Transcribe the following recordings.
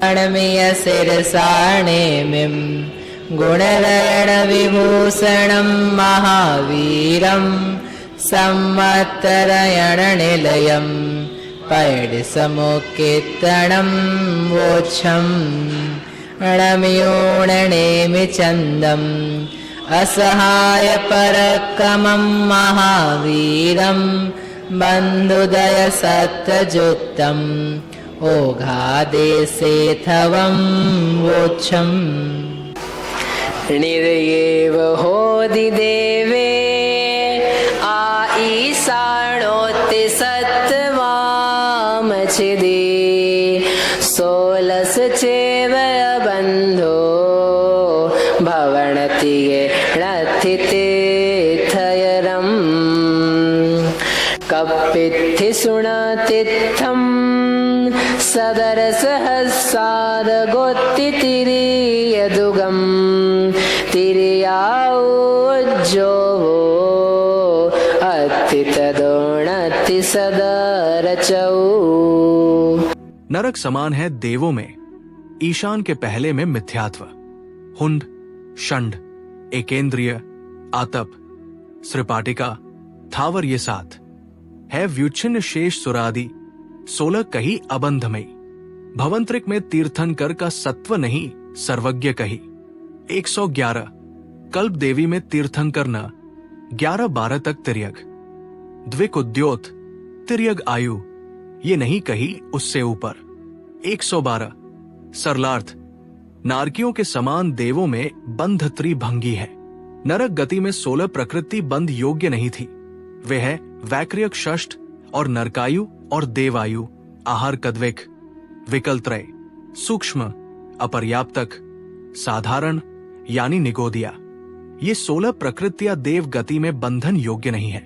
णमीय शिरसाणेमिं गुणधरणविभूषणं महावीरं संवत्सरयणनिलयं पैडिसमुक्कीर्तनं वोच्छम् णमियोणनेमि चन्दम् असहाय पराक्रमं महावीरं बन्धुदय सत्यजुक्तम् ओघादेशेथवं वोच्छम् निर्येव होदि देवे आ ईशानोति सत्त्वामचिदे सोलस चेव बन्धो भवनतिये नथितीर्थयरम् कपित्थि सुणतित्थम् सदरसहस्राद गोत्तितिरियदुगम् तिरियाउज्जोवो अत्तितदोणति सदरचौ। नरक समान है देवों में ईशान के पहले में मिथ्यात्व, हुंड, षंड, एकेंद्रिय, आतप, श्रिपाटिका, थावर ये 7 है व्युच्छिन्न शेष सुरादि 16 कही अबंधमयी। भवंत्रिक में तीर्थंकर का सत्व नहीं सर्वज्ञ कही 111। कल्प देवी में तीर्थंकर न 11-12 तक तिर्यग। द्विक उद्योत तिर्यग आयु ये नहीं कही उससे ऊपर 112। सरलार्थ नारकियों के समान देवों में बंध त्रिभंगी है। नरक गति में 16 प्रकृति बंध योग्य नहीं थी। वे है वैक्रियक षष्ठ और नरकायु और देवायु, आहार कद्विक, विकलत्रय, सूक्ष्म, अपर्याप्तक, साधारण यानी निगोदिया। ये 16 प्रकृतियां देव गति में बंधन योग्य नहीं है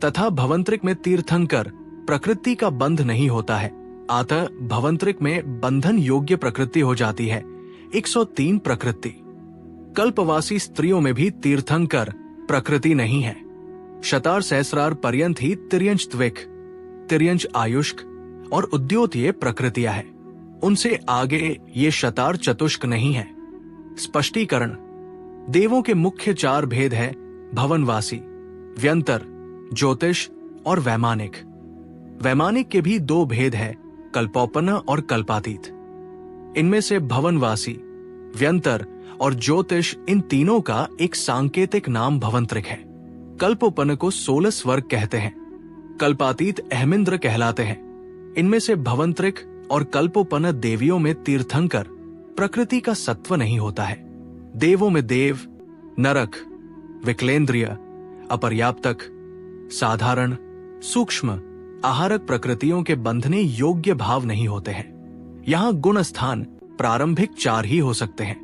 तथा भवंत्रिक में तीर्थंकर प्रकृति का बंध नहीं होता है। अतः भवंत्रिक में बंधन योग्य प्रकृति हो जाती है 103 प्रकृति। कल्पवासी स्त्रियों में भी तीर्थंकर प्रकृति नहीं है। शतार सहस्रार पर्यंत ही तिर्यंच द्विक, तिर्यंच आयुष्क और उद्योत ये प्रकृतियां है। उनसे आगे ये शतार चतुष्क नहीं है। स्पष्टीकरण देवों के मुख्य 4 भेद है भवनवासी, व्यंतर, ज्योतिष और वैमानिक। वैमानिक के भी 2 भेद है कल्पोपन और कल्पातीत। इनमें से भवनवासी, व्यंतर और ज्योतिष इन तीनों का एक सांकेतिक नाम भवंत्रिक है। कल्पोपन को 16 स्वर्ग कहते हैं। कल्पातीत अहमिंद्र कहलाते हैं। इनमें से भवंत्रिक और कल्पोपन देवियों में तीर्थंकर प्रकृति का सत्व नहीं होता है। देवों में देव, नरक, विकलेंद्रिय, अपर्याप्तक, साधारण, सूक्ष्म, आहारक प्रकृतियों के बंधने योग्य भाव नहीं होते हैं। यहाँ गुण स्थान प्रारंभिक 4 ही हो सकते हैं।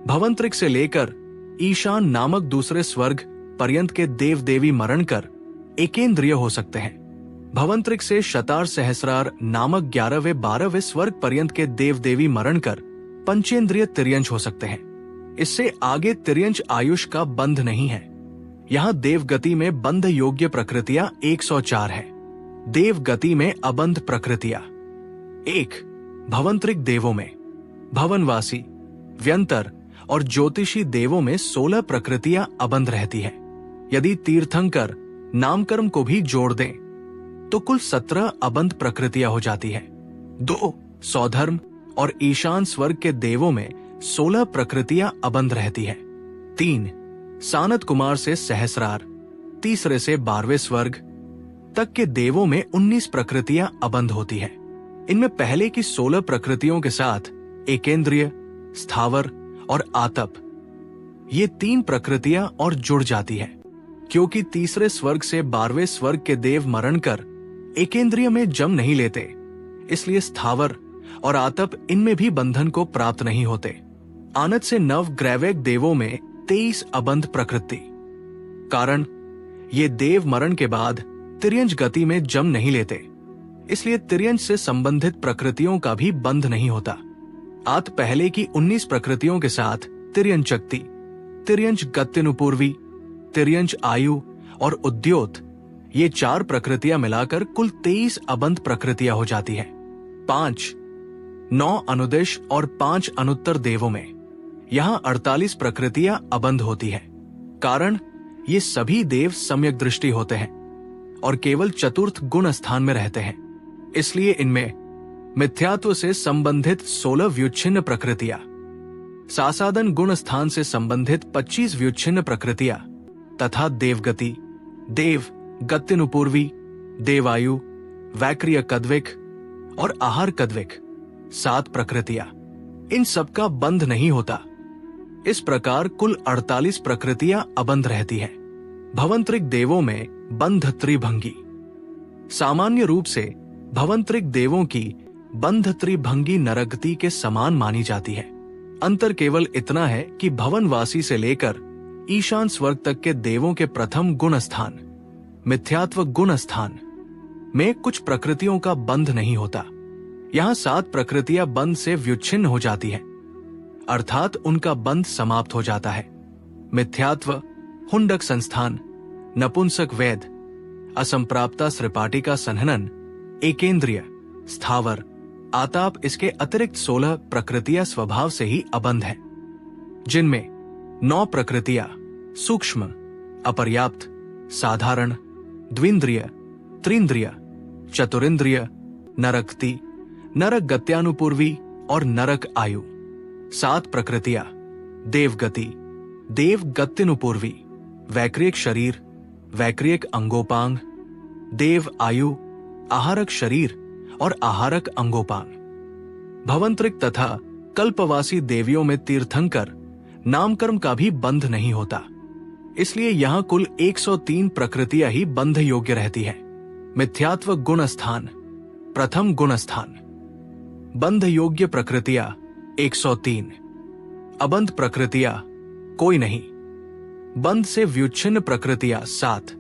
भवंत्रिक से लेकर ईशान नामक दूसरे स्वर्ग पर्यंत के देव देवी मरण कर एकेंद्रिय हो सकते हैं। भवंत्रिक से शतार सहस्रार नामक 11वें 12वें स्वर्ग पर्यंत के देव देवी मरण कर पंचेंद्रिय तिर्यंच हो सकते हैं। इससे आगे तिर्यंच आयुष का बंध नहीं है। यहाँ देव गति में बंध योग्य प्रकृतियां 104 है। देव गति में अबंध प्रकृतियां 1। भवंत्रिक देवों में भवनवासी, व्यंतर और ज्योतिषी देवों में 16 प्रकृतियां अबंध रहती है। यदि तीर्थंकर नामकर्म को भी जोड़ दें तो कुल 17 अबंध प्रकृतियां हो जाती है। 2। सौधर्म और ईशान स्वर्ग के देवों में 16 प्रकृतियां अबंध रहती है। 3। सानत कुमार से सहस्रार, तीसरे से 12वें स्वर्ग तक के देवों में 19 प्रकृतियां अबंध होती है। इनमें पहले की 16 प्रकृतियों के साथ एकेंद्रिय, स्थावर और आतप ये 3 प्रकृतियां और जुड़ जाती है। क्योंकि तीसरे स्वर्ग से 12वें स्वर्ग के देव मरण कर एकेंद्रिय में जम नहीं लेते, इसलिए स्थावर और आतप इनमें भी बंधन को प्राप्त नहीं होते। आनत से नव ग्रैवेक देवों में 23 अबंध प्रकृति। कारण ये देव मरण के बाद तिर्यंच गति में जम नहीं लेते, इसलिए तिर्यंच से संबंधित प्रकृतियों का भी बंध नहीं होता। आत पहले की 19 प्रकृतियों के साथ तिर्यंच शक्ति, तिर्यंच गत्यनुपूर्वी, तिर्यंच आयु और उद्योत ये 4 प्रकृतियां मिलाकर कुल 23 अबंध प्रकृतियां हो जाती हैं। 5। 9 अनुदिश और 5 अनुत्तर देवों में यहाँ 48 प्रकृतियां अबंध होती है। कारण ये सभी देव सम्यक दृष्टि होते हैं और केवल चतुर्थ गुण स्थान में रहते हैं, इसलिए इनमें मिथ्यात्व से संबंधित 16 व्युच्छिन्न प्रकृतियां, सासादन गुण स्थान से संबंधित 25 व्युच्छिन्न प्रकृतियां तथा देवगति, देव गत्यनुपूर्वी, देवायु, वैक्रिय कद्विक और आहार कद्विक 7 प्रकृतियां, इन सबका बंध नहीं होता। इस प्रकार कुल 48 प्रकृतियां अबंध रहती हैं। भवंतरिक देवों में बंध त्रिभंगी। सामान्य रूप से भवंतरिक देवों की बंध त्रिभंगी नरगति के समान मानी जाती है। अंतर केवल इतना है कि भवनवासी से लेकर ईशान स्वर्ग तक के देवों के प्रथम गुण स्थान, मिथ्यात्व गुण स्थान में कुछ प्रकृतियों का बंध नहीं होता। यहाँ 7 प्रकृतियां बंध से व्युच्छिन्न हो जाती हैं, अर्थात उनका बंध समाप्त हो जाता है। मिथ्यात्व, हुंडक संस्थान, नपुंसक वेद, असंप्राप्ता सृपाटिका संहनन, एकेंद्रिय, स्थावर, आताप, इसके अतिरिक्त 16 प्रकृतियां स्वभाव से ही अबंध हैं, जिनमें 9 प्रकृतियां सूक्ष्म, अपर्याप्त, साधारण, द्विंद्रिय, त्रिंद्रिय, चतुरिंद्रिय, नरगति, नरक गत्यानुपूर्वी और नरक आयु, 7 प्रकृतियां देवगति, देव गत्यनुपूर्वी, वैक्रियक शरीर, वैक्रियक अंगोपांग, देव आयु, आहारक शरीर और आहारक अंगोपांग। भवंतरिक तथा कल्पवासी देवियों में तीर्थंकर नामकर्म का भी बंध नहीं होता, इसलिए यहां कुल 103 प्रकृतियां ही बंध योग्य रहती है। मिथ्यात्व गुण स्थान, प्रथम गुण स्थान, बंध योग्य प्रकृतियां 103, अबंध प्रकृतियां कोई नहीं। बंध से व्युच्छिन्न प्रकृतियां 7,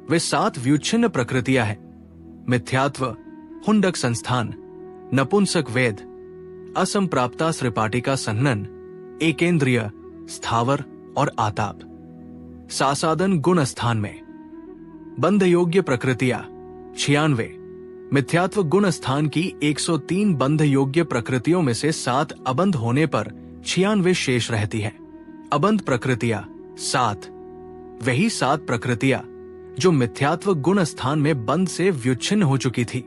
वे 7 व्युच्छिन्न प्रकृतियां हैं। मिथ्यात्व, हुंडक संस्थान, नपुंसक वेद, असंप्राप्ता सृपाटिका संहनन, एकेंद्रिय, स्थावर और आताप। सासादन गुण स्थान में बंध योग्य प्रकृतियां 96, मिथ्यात्व गुण स्थान की 103 बंध योग्य प्रकृतियों में से 7 अबंध होने पर 96 शेष रहती हैं। अबंध प्रकृतियां 7, वही 7 प्रकृतियां जो मिथ्यात्व गुण स्थान में बंध से व्युच्छिन्न हो चुकी थी।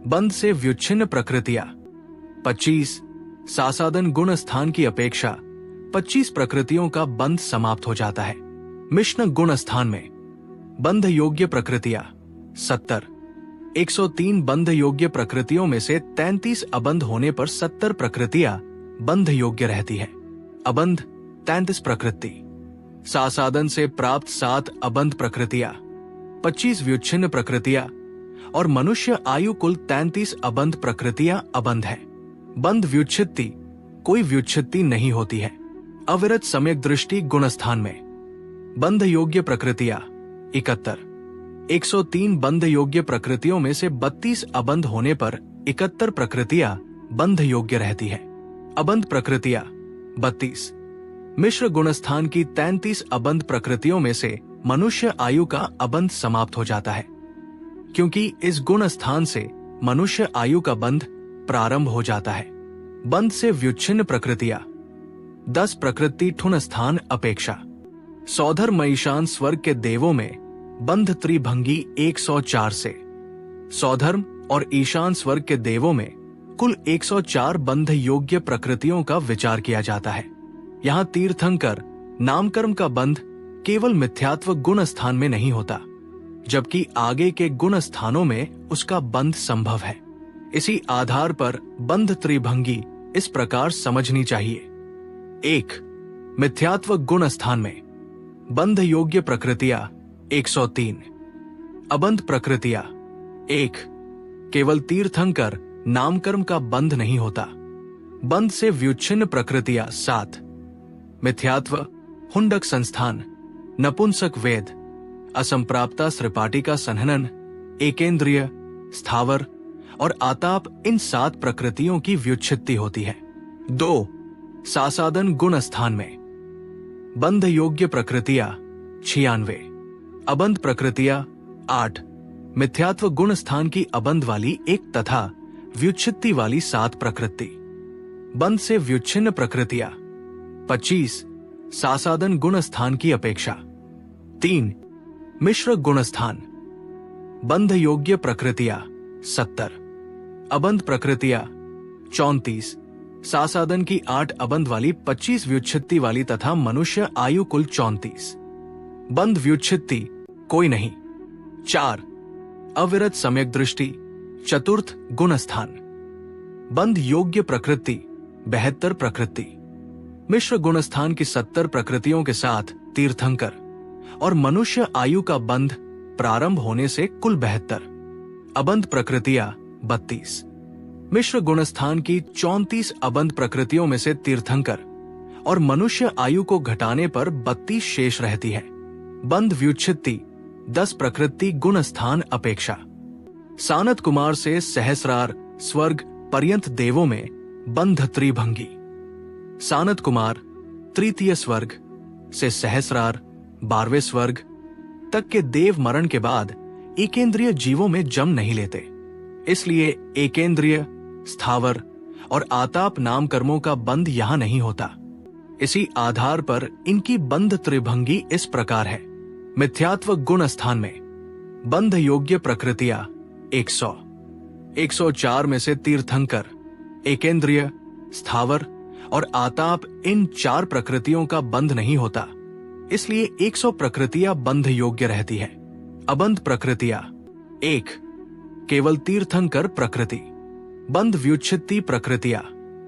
बंध से व्युच्छिन्न प्रकृतियां 25, सासादन गुण स्थान की अपेक्षा 25 प्रकृतियों का बंध समाप्त हो जाता है। मिश्न गुण स्थान में बंध योग्य प्रकृतियां 70, 103 बंध योग्य प्रकृतियों में से 33 अबंध होने पर 70 प्रकृतियां बंध योग्य रहती हैं। अबंध 33 प्रकृति, सासादन से प्राप्त 7 अबंध प्रकृतियां, 25 व्युच्छिन्न प्रकृतियां और मनुष्य आयु कुल 33 अबंध प्रकृतियां अबंध है। बंध व्युच्छित्ति कोई व्युच्छित्ति नहीं होती है। अविरत सम्यक दृष्टि गुण स्थान में बंध योग्य प्रकृतियां 71, 103 बंध योग्य प्रकृतियों में से 32 अबंध होने पर 71 प्रकृतियां बंध योग्य रहती है। अबंध प्रकृतियां 32, मिश्र गुणस्थान की 33 अबंध प्रकृतियों में से मनुष्य आयु का अबंध समाप्त हो जाता है, क्योंकि इस गुण स्थान से मनुष्य आयु का बंध प्रारंभ हो जाता है। बंध से व्युच्छिन्न प्रकृतियां 10 प्रकृति ठुन स्थान अपेक्षा। सौधर्म ईशान स्वर्ग के देवों में बंध त्रिभंगी 104 से, सौधर्म और ईशान स्वर्ग के देवों में कुल 104 बंध योग्य प्रकृतियों का विचार किया जाता है। यहाँ तीर्थंकर नामकर्म का बंध केवल मिथ्यात्व गुण स्थान में नहीं होता, जबकि आगे के गुण स्थानों में उसका बंध संभव है। इसी आधार पर बंध त्रिभंगी इस प्रकार समझनी चाहिए। 1. मिथ्यात्व गुण स्थान में बंध योग्य प्रकृतियां 103, अबंध प्रकृतियां 1, केवल तीर्थंकर नामकर्म का बंध नहीं होता। बंध से व्युच्छिन्न प्रकृतियां 7, मिथ्यात्व, हुंडक संस्थान, नपुंसक वेद, असंप्राप्ता सृपाटिका संहनन, एकेंद्रिय, स्थावर और आताप, इन 7 प्रकृतियों की व्युच्छित्ति होती है। 2. सासादन गुण स्थान में बंध योग्य प्रकृतियां 96, अबंध प्रकृतियां 8, मिथ्यात्व गुण स्थान की अबंध वाली 1 तथा व्युच्छित्ति वाली 7 प्रकृति। बंध से व्युच्छिन्न प्रकृतियां 25 सासादन गुण स्थान की अपेक्षा। 3 मिश्र गुण स्थान। बंध योग्य प्रकृतियां 70। अबंध प्रकृतियां 34 सासादन की 8 अबंध वाली 25 व्युच्छित्ति वाली तथा मनुष्य आयु कुल 34। बंध व्युच्छित्ति कोई नहीं। 4 अविरत सम्यक दृष्टि चतुर्थ गुण स्थान। बंध योग्य प्रकृति 72 प्रकृति। मिश्र गुण स्थान की 70 प्रकृतियों के साथ तीर्थंकर और मनुष्य आयु का बंध प्रारंभ होने से कुल 72। अबंध प्रकृतियां 32। मिश्र गुण स्थान की 34 अबंध प्रकृतियों में से तीर्थंकर और मनुष्य आयु को घटाने पर 32 शेष रहती है। बंध व्युच्छित्ति 10 प्रकृति गुण स्थान अपेक्षा। सानत कुमार से सहस्रार स्वर्ग पर्यंत देवों में बंध त्रिभंगी। सानत कुमार तृतीय स्वर्ग से सहस्रार 12वें स्वर्ग तक के देव मरण के बाद एकेंद्रिय जीवों में जन्म नहीं लेते, इसलिए एकेंद्रिय स्थावर और आताप नाम कर्मों का बंध यहां नहीं होता। इसी आधार पर इनकी बंध त्रिभंगी इस प्रकार है। मिथ्यात्व गुण स्थान में बंध योग्य प्रकृतियां 100। 104 में से तीर्थंकर, एकेंद्रिय, स्थावर और आताप इन 4 प्रकृतियों का बंध नहीं होता, इसलिए 100 प्रकृतियां बंध योग्य रहती है। अबंध प्रकृतियां 1 केवल तीर्थंकर प्रकृति। बंध व्युच्छित्ति प्रकृतियां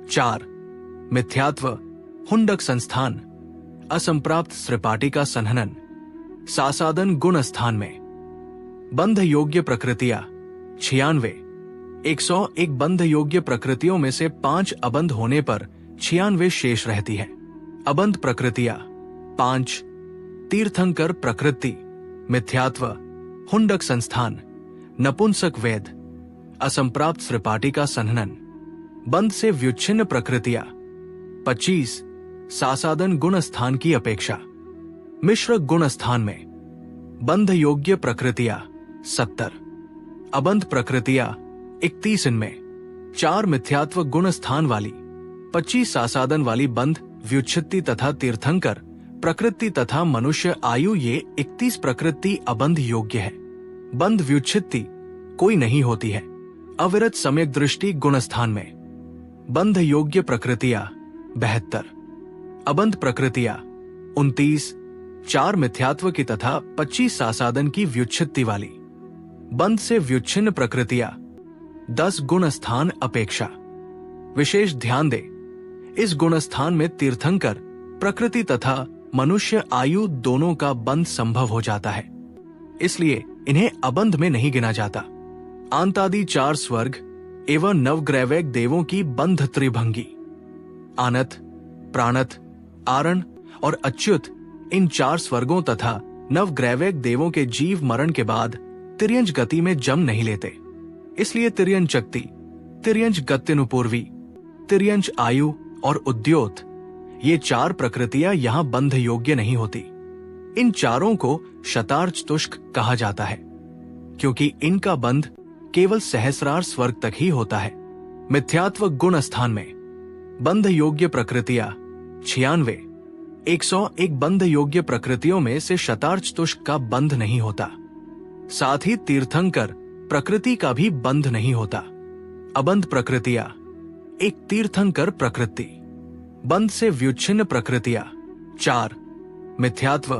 4 मिथ्यात्व, हुंडक संस्थान, असंप्राप्त श्रीपाटिका संहनन, सासादन गुण स्थान में। बंध योग्य प्रकृतियां 96। 101 बंध योग्य प्रकृतियों में से 5 अबंध होने पर 96 शेष रहती है। अबंध प्रकृतियां 5 तीर्थंकर प्रकृति, मिथ्यात्व, हुंडक संस्थान, नपुंसक वेद, असंप्राप्त श्रीपाटिका संहनन। बंध से व्युच्छिन्न प्रकृतियां 25 सासादन गुण स्थान की अपेक्षा। मिश्र गुण स्थान में बंध योग्य प्रकृतियां 70। अबंध प्रकृतियां 31 इनमें 4 मिथ्यात्व गुण स्थान वाली, 25 सासादन वाली बंध व्युच्छित्ति तथा तीर्थंकर प्रकृति तथा मनुष्य आयु, ये 31 प्रकृति अबंध योग्य है। बंध व्युच्छित्ति कोई नहीं होती है। अविरत सम्यक दृष्टि गुण स्थान में बंध योग्य प्रकृतियां 72। अबंध प्रकृतियां 29 4 मिथ्यात्व की तथा 25 सासादन की व्युच्छित्ति वाली। बंध से व्युच्छिन्न प्रकृतियां 10 गुण स्थान अपेक्षा। विशेष ध्यान दे, इस गुण स्थान में तीर्थंकर प्रकृति तथा मनुष्य आयु दोनों का बंध संभव हो जाता है, इसलिए इन्हें अबंध में नहीं गिना जाता। आंतादि 4 स्वर्ग एवं नवग्रैवैक देवों की बंध त्रिभंगी। आनत, प्राणत, आरण और अच्युत इन 4 स्वर्गों तथा नवग्रैवैक देवों के जीव मरण के बाद तिर्यंज गति में जन्म नहीं लेते, इसलिए तिर्यंज शक्ति, तिर्यंज गत्यनुपूर्वी, तिर्यंज आयु और उद्योत, ये 4 प्रकृतियां यहां बंध योग्य नहीं होती। इन चारों को शतार्च तुष्क कहा जाता है, क्योंकि इनका बंध केवल सहस्रार स्वर्ग तक ही होता है। मिथ्यात्व गुण स्थान में बंध योग्य प्रकृतियां 96। 101 बंध योग्य प्रकृतियों में से शतार्च तुष्क का बंध नहीं होता, साथ ही तीर्थंकर प्रकृति का भी बंध नहीं होता। अबंध प्रकृतियां 1 तीर्थंकर प्रकृति। बंध से व्युच्छिन्न प्रकृतियां 4 मिथ्यात्व,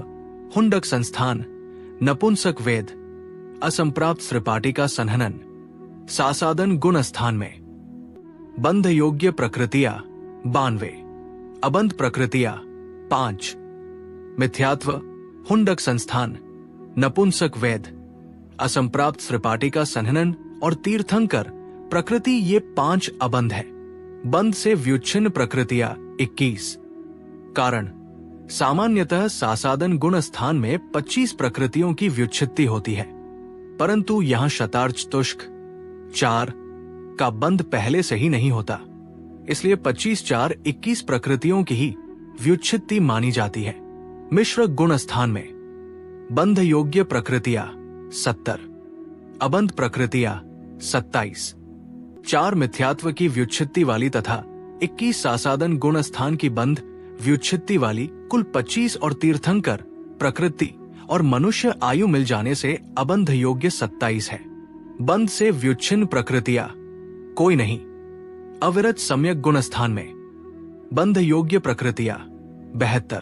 हुंडक संस्थान, नपुंसक वेद, असंप्राप्त श्रीपाटिका संहनन, सासादन गुण स्थान में। बंध योग्य प्रकृतियां 92। अबंध प्रकृतियां 5 मिथ्यात्व, हुंडक संस्थान, नपुंसक वेद, असंप्राप्त श्रीपाटिका संहनन और तीर्थंकर प्रकृति, ये 5 अबंध है। बंध से व्युच्छिन्न प्रकृतियां 21। कारण सामान्यतः सासादन गुण स्थान में 25 प्रकृतियों की व्युच्छित्ति होती है, परंतु यहां शतार्च तुष्क 4 का बंध पहले से ही नहीं होता, इसलिए 25 4 21 प्रकृतियों की ही व्युच्छित्ति मानी जाती है। मिश्र गुण स्थान में बंध योग्य प्रकृतियां 70। अबंध प्रकृतियां 27। 4 मिथ्यात्व की व्युत्पत्ति वाली तथा 21 सासादन गुण स्थान की बंध व्युत्पत्ति वाली कुल 25 और तीर्थंकर प्रकृति और मनुष्य आयु मिल जाने से अबंध योग्य 27 है। बंध से व्युच्छिन्न प्रकृतियां कोई नहीं। अविरत सम्यक गुण स्थान में बंध योग्य प्रकृतियां 72,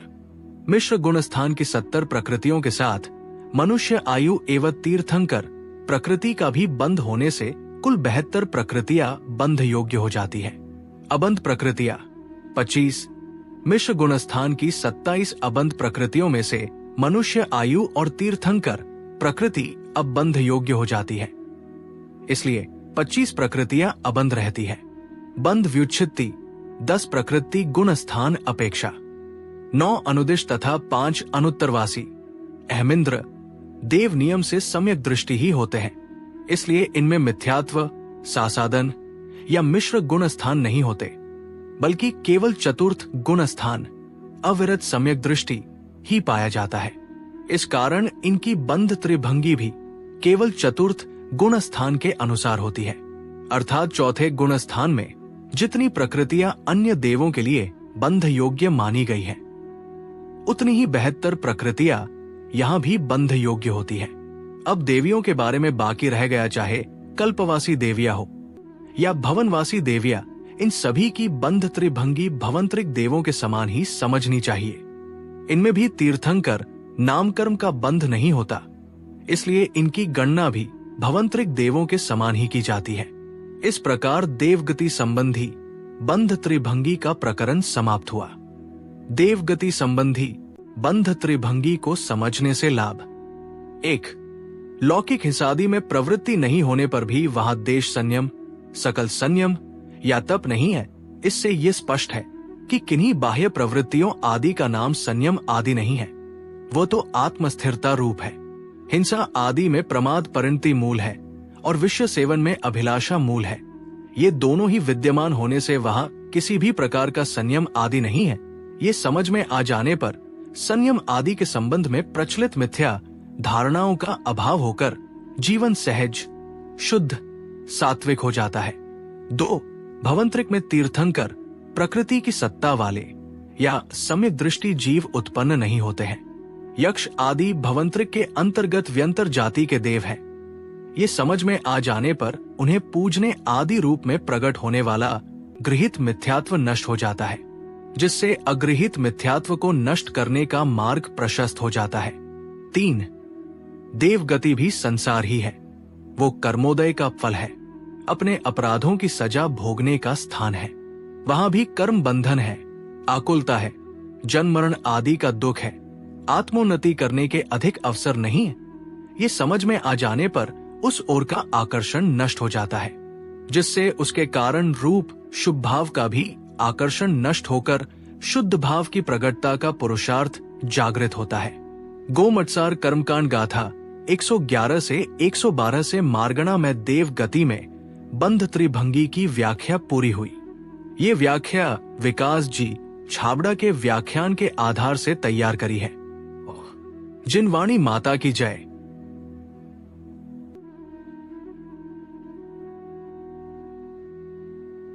मिश्र गुण स्थान की 70 प्रकृतियों के साथ मनुष्य आयु एवं तीर्थंकर प्रकृति का भी बंध होने से कुल 72 प्रकृतियां बंध योग्य हो जाती है। अबंध प्रकृतियां 25, मिश्र गुण स्थान की 27 अबंध प्रकृतियों में से मनुष्य आयु और तीर्थंकर प्रकृति अब बंध योग्य हो जाती है, इसलिए 25 प्रकृतियां अबंध रहती है। बंध व्युत्पत्ति 10 प्रकृति गुण स्थान अपेक्षा 9 अनुदिश तथा 5 अनुत्तरवासी अहमिंद्र देव नियम से सम्यक दृष्टि ही होते हैं, इसलिए इनमें मिथ्यात्व सासादन या मिश्र गुण स्थान नहीं होते, बल्कि केवल चतुर्थ गुण स्थान अविरत सम्यक दृष्टि ही पाया जाता है। इस कारण इनकी बंध त्रिभंगी भी केवल चतुर्थ गुण स्थान के अनुसार होती है, अर्थात चौथे गुण स्थान में जितनी प्रकृतियां अन्य देवों के लिए बंध योग्य मानी गई है, उतनी ही 72 प्रकृतियां यहाँ भी बंध योग्य होती है। अब देवियों के बारे में बाकी रह गया, चाहे कल्पवासी देवियां हो या भवनवासी देवियां, इन सभी की बंध त्रिभंगी भवंतरिक देवों के समान ही समझनी चाहिए। इनमें भी तीर्थंकर नामकर्म का बंध नहीं होता, इसलिए इनकी गणना भी भवंतरिक देवों के समान ही की जाती है। इस प्रकार देवगति संबंधी बंध त्रिभंगी का प्रकरण समाप्त हुआ। देवगति संबंधी बंध त्रिभंगी को समझने से लाभ 1, लौकिक हिसादी में प्रवृत्ति नहीं होने पर भी वहां देश संयम, सकल संयम या तप नहीं है। इससे ये स्पष्ट है कि किन्हीं बाह्य प्रवृत्तियों आदि का नाम संयम आदि नहीं है, वो तो आत्मस्थिरता रूप है। हिंसा आदि में प्रमाद परिणति मूल है और विषय सेवन में अभिलाषा मूल है। ये दोनों ही विद्यमान होने से वहां किसी भी प्रकार का संयम आदि नहीं है। ये समझ में आ जाने पर संयम आदि के संबंध में प्रचलित मिथ्या धारणाओं का अभाव होकर जीवन सहज, शुद्ध, सात्विक हो जाता है। 2, भवंतरिक में तीर्थंकर प्रकृति की सत्ता वाले या सम्यक दृष्टि जीव उत्पन्न नहीं होते हैं। यक्ष आदि भवंतरिक के अंतर्गत व्यंतर जाति के देव हैं। ये समझ में आ जाने पर उन्हें पूजने आदि रूप में प्रकट होने वाला गृहीत मिथ्यात्व नष्ट हो जाता है, जिससे अगृहीत मिथ्यात्व को नष्ट करने का मार्ग प्रशस्त हो जाता है। 3, देवगति भी संसार ही है, वो कर्मोदय का फल है, अपने अपराधों की सजा भोगने का स्थान है। वहां भी कर्म बंधन है, आकुलता है, जन्म मरण आदि का दुख है, आत्मोन्नति करने के अधिक अवसर नहीं है। ये समझ में आ जाने पर उस ओर का आकर्षण नष्ट हो जाता है, जिससे उसके कारण रूप शुभ भाव का भी आकर्षण नष्ट होकर शुद्ध भाव की प्रगटता का पुरुषार्थ जागृत होता है। गोमटसार कर्मकांड गाथा 111 से 112 से मार्गणा में देव गति में बंध त्रिभंगी की व्याख्या पूरी हुई। ये व्याख्या विकास जी छाबड़ा के व्याख्यान के आधार से तैयार करी है। जिनवाणी माता की जय।